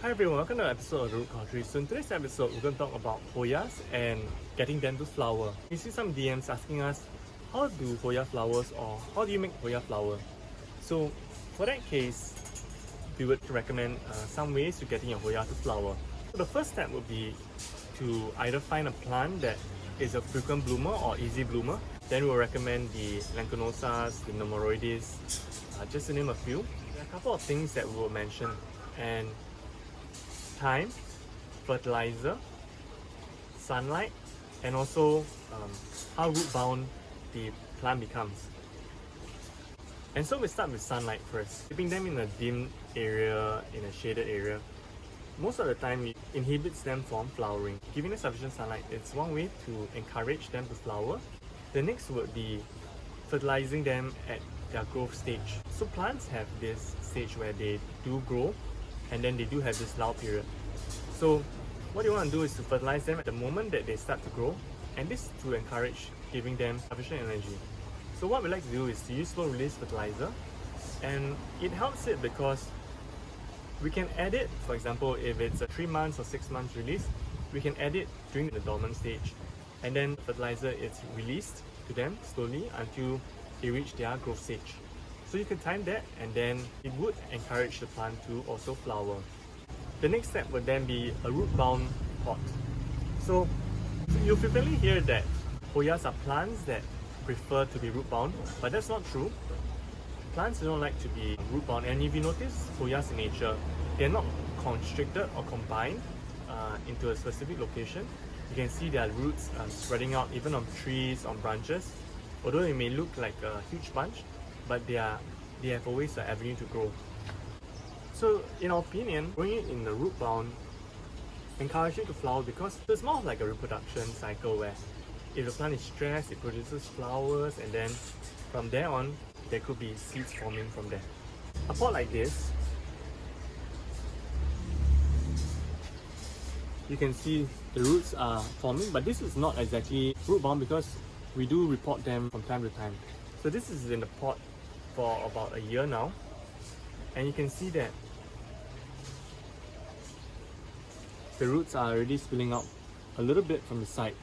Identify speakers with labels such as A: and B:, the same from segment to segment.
A: Hi everyone, welcome to an episode of the Culturist. So in today's episode, we're going to talk about Hoyas and getting them to flower. You see some DMs asking us, how do Hoya flowers or how do you make Hoya flower? So for that case, we would recommend some ways to getting your Hoya to flower. So the first step would be to either find a plant that is a frequent bloomer or easy bloomer. Then we'll recommend the Lancanosas, the Nomoroides, just to name a few. There are a couple of things that we will mention, and time, fertilizer, sunlight, and also how root bound the plant becomes. And so we start with sunlight first. Keeping them in a dim area, in a shaded area, most of the time it inhibits them from flowering. Giving them sufficient sunlight is one way to encourage them to flower. The next would be fertilizing them at their growth stage. So plants have this stage where they do grow and then they do have this lull period. So what you want to do is to fertilize them at the moment that they start to grow, and this to encourage giving them sufficient energy. So what we like to do is to use slow release fertilizer, and it helps it because we can add it, for example, if it's a 3 months or 6 months release, we can add it during the dormant stage, and then fertilizer is released to them slowly until they reach their growth stage. So you can time that, and then it would encourage the plant to also flower. The next step would then be a root bound pot. So you frequently hear that Hoyas are plants that prefer to be root bound, but that's not true. Plants don't like to be root bound, and if you notice Hoyas in nature, they're not constricted or combined into a specific location. You can see their roots spreading out even on trees, on branches. Although it may look like a huge bunch, but they have always an avenue to grow. So in our opinion, growing it in the root bound encourages it to flower because it's more like a reproduction cycle where if the plant is stressed, it produces flowers, and then from there on, there could be seeds forming from there. A pot like this, you can see the roots are forming, but this is not exactly root bound because we do report them from time to time. So this is in the pot for about a year now, and you can see that the roots are already spilling out a little bit from the side.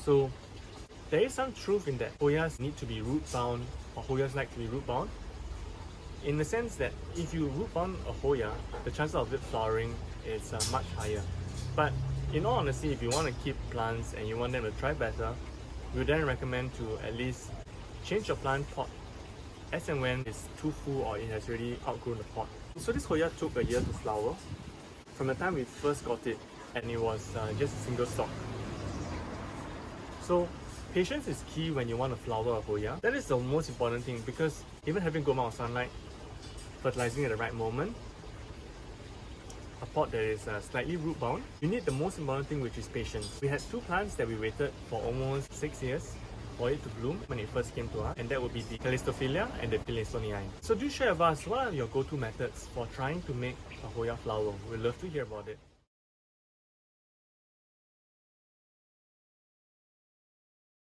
A: So there is some truth in that Hoyas need to be root bound, or Hoyas like to be root bound, in the sense that if you root bound a Hoya, the chances of it flowering is much higher. But in all honesty, if you want to keep plants and you want them to thrive better, we would then recommend to at least change your plant pot as and when it's too full or it has already outgrown the pot. So this Hoya took a year to flower from the time we first got it, and it was just a single stalk. So patience is key when you want to flower a Hoya. That is the most important thing, because even having good amount of sunlight, fertilizing at the right moment, a pot that is slightly root bound, you need the most important thing, which is patience. We had two plants that we waited for almost 6 years for it to bloom when it first came to us, and that would be the Calistophilia and the Pilsonii. So do share with us, what are your go-to methods for trying to make a Hoya flower? We'd love to hear about it.